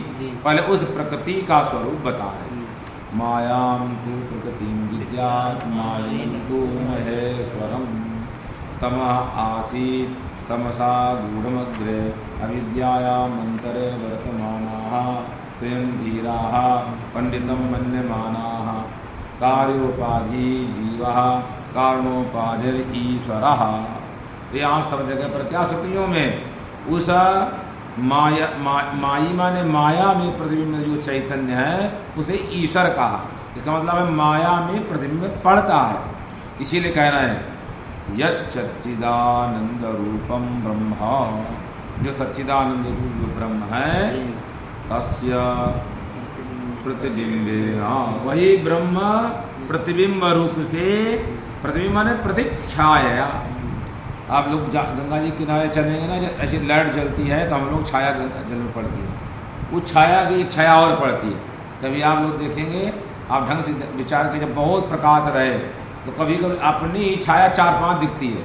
पहले उस प्रकृति का स्वरूप बता रहे। मायां तु प्रकृतिं विद्यात् मायं तु महेश्वरं, तमः आसीत् तमसा गूढ़मग्रे अविद्यायामन्तरे वर्तमानाः स्वयं धीराः पंडितं मन्यमानाः कार्योपाधि जीवः कारणोपाधिर ईश्वरः। यहाँ सब जगह पर क्या श्रुतियों में उस माया माई माने माया में प्रतिबिंब जो चैतन्य है उसे ईश्वर कहा। इसका मतलब है माया में प्रतिबिंब पड़ता है, इसीलिए कह रहे हैं यच्चिदानंद रूपम ब्रह्म, जो सच्चिदानंद रूप जो ब्रह्म है, तस्य प्रतिबिंबेन, वही ब्रह्म प्रतिबिंब रूप से, प्रतिबिंब माने प्रतिच्छाया। आप लोग गंगा जी किनारे चलेंगे ना, जब ऐसी लाइट जलती है तो हम लोग छाया जल में पड़ती है, उस छाया की एक छाया और पड़ती है। कभी आप लोग देखेंगे, आप ढंग से विचार के, जब बहुत प्रकाश रहे तो कभी कभी अपनी ही छाया 4-5 दिखती है,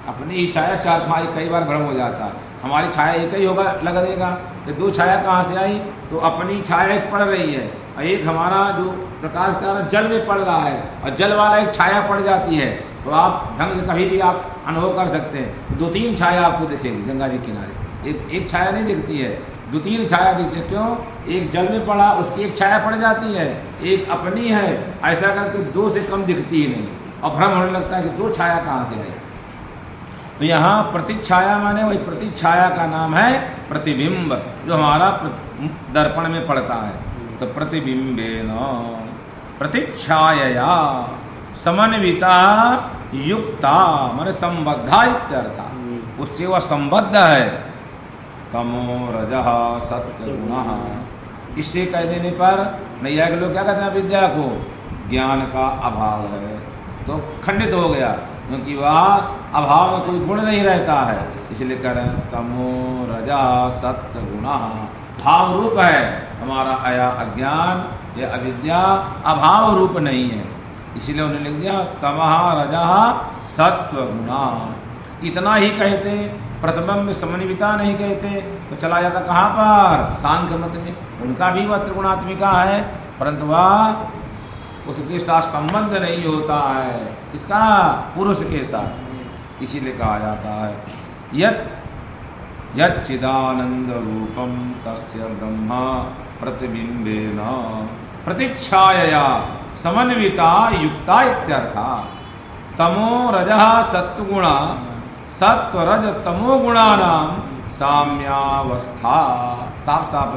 अपनी ही छाया 4-5, कई बार भ्रम हो जाता है। हमारी छाया एक ही होगा, लगा देगा कि 2 छाया कहाँ से आई, तो अपनी छाया एक पड़ रही है और एक हमारा जो प्रकाश का जल में पड़ रहा है और जल वाला एक छाया पड़ जाती है। तो आप ढंग से कभी भी आप अनुभव कर सकते हैं, 2-3 छाया आपको दिखेगी गंगा जी किनारे। एक छाया नहीं दिखती है, 2-3 छाया दिखती है। क्यों? एक जल में पड़ा, उसकी एक छाया पड़ जाती है, एक अपनी है, ऐसा करके 2 से कम दिखती ही नहीं और भ्रम होने लगता है कि 2 छाया कहाँ से आई। तो यहाँ प्रतिच्छाया माने वही प्रतिच्छाया का नाम है प्रतिबिंब, जो हमारा दर्पण में पड़ता है। तो प्रतिबिंबेन प्रतिच्छाया समन्विता युक्ता माने संबद्धा इत्यर्था, उससे वह संबद्ध है। तमो रजः सत्वगुणः, इससे कह देने पर नैयायिक लोग क्या कहते हैं, विद्या को ज्ञान का अभाव है, तो खंडित हो गया, क्योंकि वह अभाव में कोई गुण नहीं रहता है। इसलिए कह रहे हैं तमो रजः सत्वगुणः, भाव रूप है हमारा आया अज्ञान, यह अविद्या अभाव रूप नहीं है। इसीलिए उन्होंने लिख दिया तमः रजः सत्वगुणा। इतना ही कहते, प्रथम में समन्विता नहीं कहते तो चला जाता कहाँ पर, सांख्य मत में। उनका भी वह त्रिगुणात्मिका है, परंतु वह उसके साथ संबंध नहीं होता है, इसका पुरुष के साथ। इसीलिए कहा जाता है यच्चिदानंद रूपम तस्य ब्रह्म प्रतिबिंबेन प्रतिच्छायया समन्विता युक्ता इत्यर्था। तमो रजः सत्वगुणा सत्वरज तमो गुणानाम साम्यावस्था। साफ साफ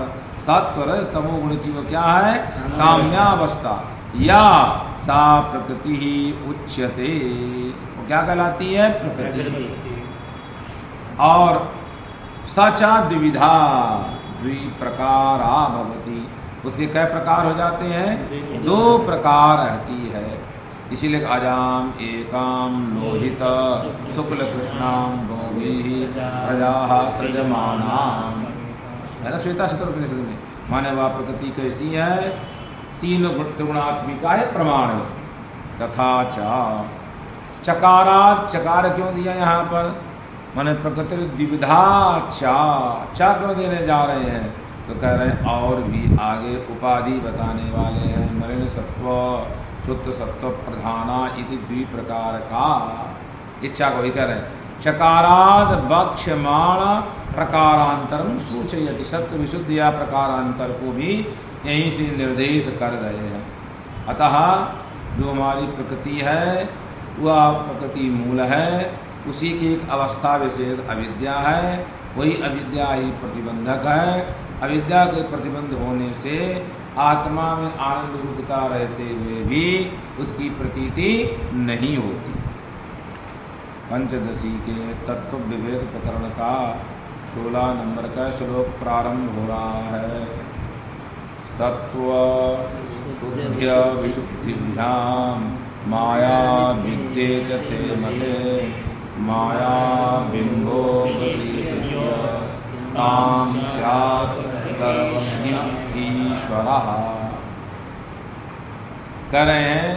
सत्वरज तमो गुण की वो क्या है, साम्यावस्था, या सा प्रकृति ही उच्यते, वो क्या कहलाती है, प्रकृति। और सचा द्विविधा द्विप्रकारा भवति, उसके कई प्रकार हो जाते हैं, 2 प्रकार की है। इसीलिए अजाम एकाम लोहित शुक्ल कृष्णाम भोगी प्रजा सृजमानाम, है ना श्वेता शतरोपनिषद में। माने वह प्रकृति कैसी है, 3 त्रिगुणात्मिका है, प्रमाण है। तथा चकारात, चकार क्यों दिया यहाँ पर, माने प्रकृति द्विविधा चा क्यों देने जा रहे हैं, तो कह रहे हैं और भी आगे उपाधि बताने वाले हैं। मलिन सत्व शुद्ध सत्व प्रधाना इति 2 प्रकार का, इच्छा को ही कह रहे हैं। चकाराद बक्ष्यमाण प्रकारांतरम सूचयति, सत्व विशुद्ध या प्रकारांतर को भी यहीं से निर्देश कर रहे हैं। अतः जो हमारी प्रकृति है वह प्रकृति मूल है, उसी की एक अवस्था विशेष अविद्या है, वही अविद्या ही प्रतिबंधक है। अविद्या के प्रतिबंध होने से आत्मा में आनंद रूपता रहते हुए भी उसकी प्रतीति नहीं होती। पंचदशी के तत्व विवेक प्रकरण का 16 नंबर का श्लोक प्रारंभ हो रहा है। तत्व शुद्ध्य विशुद्धिभ्याम माया विद्येत ते मते माया बिंबो ताम स्यात् सर्वज्ञ ईश्वरः। कह रहे हैं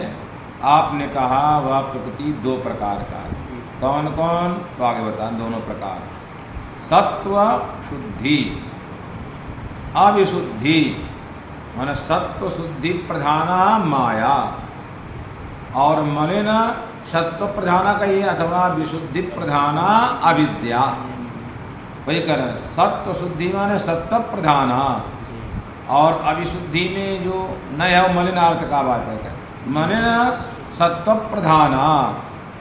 आपने कहा वह प्रकृति 2 प्रकार का है, कौन कौन, तो आगे बताएं। दोनों प्रकार, सत्व शुद्धि अविशुद्धि, माने सत्व शुद्धि प्रधाना माया और मलिन सत्व प्रधाना का ये, अथवा विशुद्धि प्रधाना अविद्या। वही कह रहे हैं सत्व शुद्धि माने सत्व प्रधाना, और अविशुद्धि में जो न है वो मलिन अर्थ का बात है, मलिन सत्व प्रधाना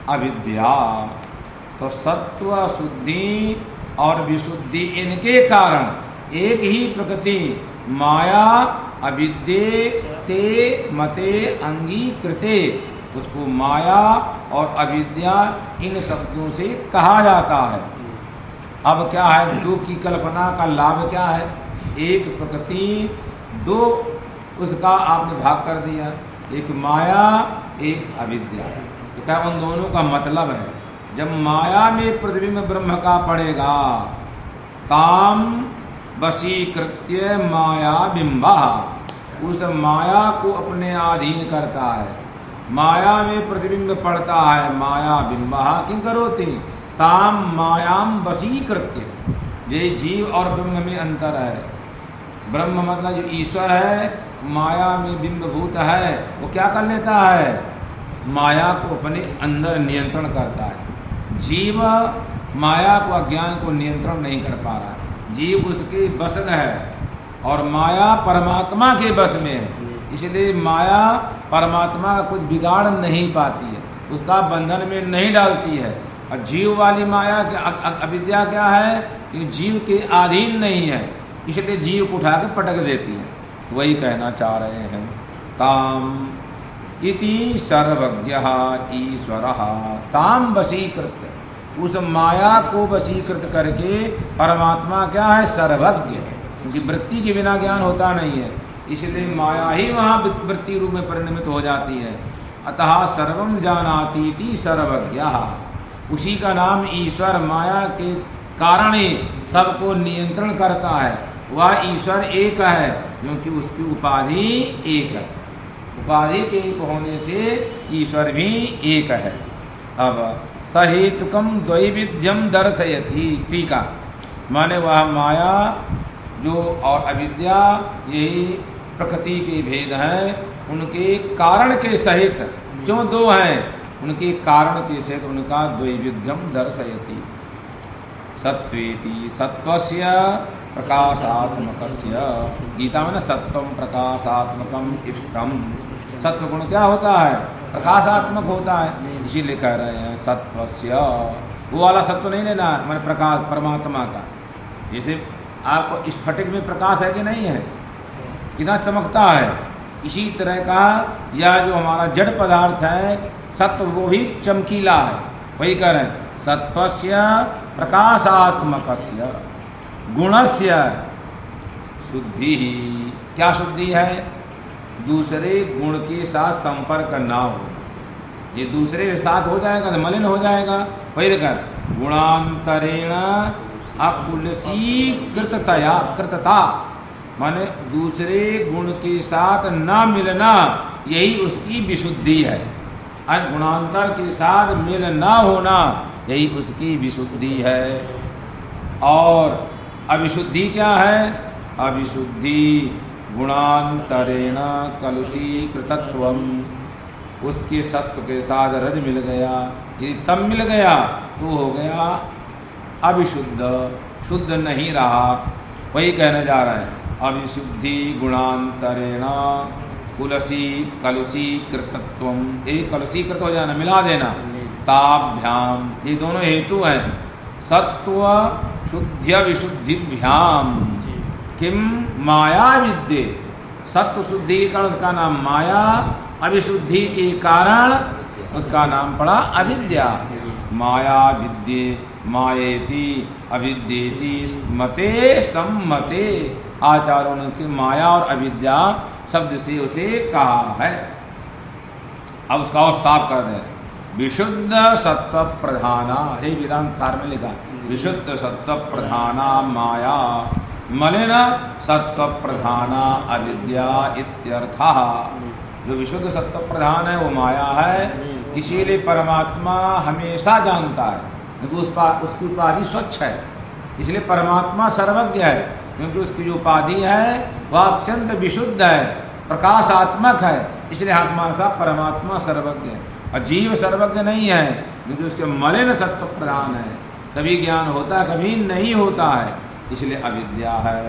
अविद्या। तो सत्व शुद्धि और विशुद्धि इनके कारण एक ही प्रकृति माया अविद्ये ते मते अंगीकृते, उसको माया और अविद्या इन शब्दों से कहा जाता है। अब क्या है, 2 की कल्पना का लाभ क्या है, एक प्रकृति 2 उसका आपने भाग कर दिया, एक माया एक अविद्या। तो क्या उन दोनों का मतलब है, जब माया में प्रतिबिंब ब्रह्म का पड़ेगा, ताम वशीकृत्य माया बिंबा, उस माया को अपने अधीन करता है। माया में प्रतिबिंब पड़ता है, माया बिंबा किं करोति, ताम मायाम वशीकृत्य। ये जीव और ब्रह्म में अंतर है। ब्रह्म मतलब जो ईश्वर है, माया में बिंबभूत है, वो क्या कर लेता है, माया को अपने अंदर नियंत्रण करता है। जीव माया को, अज्ञान को नियंत्रण नहीं कर पा रहा है। जीव उसके बस है और माया परमात्मा के बस में है। इसलिए माया परमात्मा का कुछ बिगाड़ नहीं पाती है, उसका बंधन में नहीं डालती है। और जीव वाली माया अविद्या क्या है कि जीव के अधीन नहीं है, इसलिए जीव को उठा के पटक देती है। वही कहना चाह रहे हैं, ताम इति सर्वज्ञः ईश्वरः ताम वशीकृत, उस माया को वशीकृत करके परमात्मा क्या है, सर्वज्ञ। क्योंकि वृत्ति के बिना ज्ञान होता नहीं है, इसलिए माया ही वहाँ वृत्ति रूप में परिणमित हो जाती है। अतः सर्वम जानाति इति सर्वज्ञः, उसी का नाम ईश्वर माया के कारण ही सबको नियंत्रण करता है। वह ईश्वर एक है क्योंकि उसकी उपाधि एक है। उपाधि के एक होने से ईश्वर भी एक है। अब सहेतुकम द्वैविध्यम दर्शयति, टीका माने वह माया जो और अविद्या यही प्रकृति के भेद हैं, उनके कारण के सहित क्यों दो हैं, उनके कारण के सहित उनका द्वैविध्यम दर्शयति। सत्वेति सत्वस्य प्रकाशात्मकस्य, गीता में ना सत्वम प्रकाशात्मकम इष्टम, सत्व गुण क्या होता है, प्रकाशात्मक होता है। इसीलिए कह रहे हैं सत्वस्य, वो वाला सत्व नहीं लेना है, मैंने प्रकाश परमात्मा का। जैसे आपको इस स्फटिक में प्रकाश है कि नहीं है, कितना चमकता है, इसी तरह का यह जो हमारा जड़ पदार्थ है सत्व, वो भी चमकीला है। वही कह रहे हैं सत्वस्य प्रकाशात्मकस्य गुणस्य शुद्धि। क्या शुद्धि है, दूसरे गुण के साथ संपर्क ना हो। ये दूसरे के साथ हो जाएगा तो मलिन हो जाएगा। वही कर गुणांतरेण अकुलसीकृततया, कृतता माने दूसरे गुण के साथ ना मिलना, यही उसकी विशुद्धि है। गुणांतर के साथ मिल ना होना, यही उसकी विशुद्धि है। और अविशुद्धि क्या है, अविशुद्धि गुणांतरेण कलुषीकृतत्वम, उसके सत्व के साथ रज मिल गया, यदि तब मिल गया तो हो गया अविशुद्ध, शुद्ध नहीं रहा। वही कहने जा रहे हैं अविशुद्धि गुणांतरेण कुलसी कलुषीकृतत्वम, एक कलुषीकृत हो जाना, मिला देना। ताभ्याम, ये दोनों हेतु हैं सत्व शुद्ध विशुद्धिभ्याम किम माया विद्ये, सत्व शुद्धि के कारण उसका नाम माया, अविशुद्धि के कारण उसका नाम पड़ा अविद्या। माया विद्ये मायेति अविद्येति मते सम्मते, आचार्यों ने उसकी माया और अविद्या शब्द से उसे कहा है। अब उसका और साफ कर रहे हैं, विशुद्ध सत्व प्रधाना, ये वेदांतकार में लिखा, विशुद्ध सत्व प्रधाना माया मलिन सत्व प्रधाना अविद्या इत्यर्थः। जो विशुद्ध सत्व प्रधान है वो माया है, इसीलिए परमात्मा हमेशा जानता है क्योंकि उसकी उपाधि स्वच्छ है। इसलिए परमात्मा सर्वज्ञ है क्योंकि उसकी जो उपाधि है वह अत्यंत विशुद्ध है, प्रकाशात्मक है, इसलिए आत्मा परमात्मा सर्वज्ञ है। और जीव सर्वज्ञ नहीं है क्योंकि उसके मलिन सत्व प्रधान है, कभी ज्ञान होता है कभी नहीं होता है, इसलिए अविद्या है।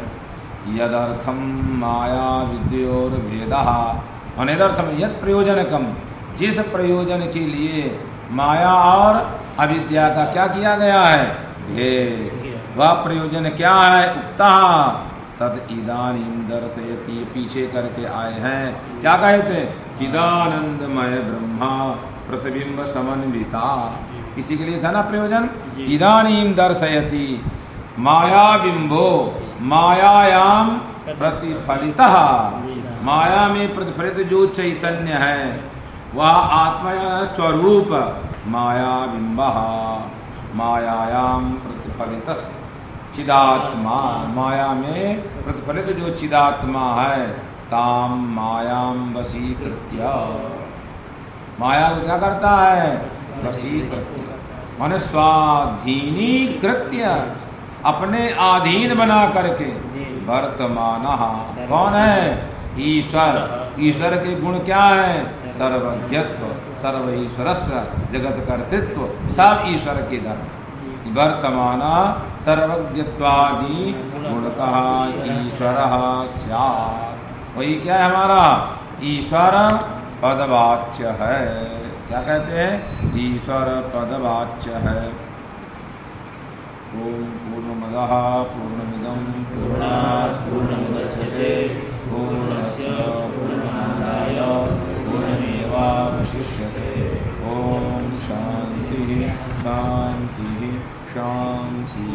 यदर्थम माया विद्योर भेदः, अनेदर्थम यद प्रयोजनकम, जिस प्रयोजन के लिए माया और अविद्या का क्या किया गया है, भेद, वह प्रयोजन क्या है, उक्ता तद इदानीं दर्शयति, पीछे करके आए हैं। क्या कहे थे, चिदानंदमय ब्रह्मा प्रतिबिंब समन्विता, इसी के लिए था ना प्रयोजन। इदानीं दर्शयति माया बिंबो मायायाम प्रतिफलितः माया में प्रतिफलित जो चैतन्य है वह आत्मा स्वरूप माया बिंबः मायायाम प्रतिफलित चिदात्मा, माया में प्रतिफलित जो चिदात्मा है ताम मायाम वशीकृत्य, माया को क्या करता है? वशीकृत्य माने स्वाधीनीकृत्य, अपने अधीन बना करके। वर्तमान कौन है? ईश्वर। ईश्वर के गुण क्या है? सर्वज्ञत्व, सर्व ईश्वरस्व, जगत कर्तृत्व, सब ईश्वर के धर्म। वर्तमान सर्वज्ञत्वादि गुणतः ईश्वरः स्यात्, वही क्या है हमारा? ईश्वर पदवाच्य है। क्या कहते हैं? ईश्वर पदवाच्य है। ओम पूर्णमदः पूर्णमिदं पूर्णात् पूर्णमुदच्यते पूर्णस्य पूर्णमादाय पूर्णमेवावशिष्यते। ओम शांति शांति शांति।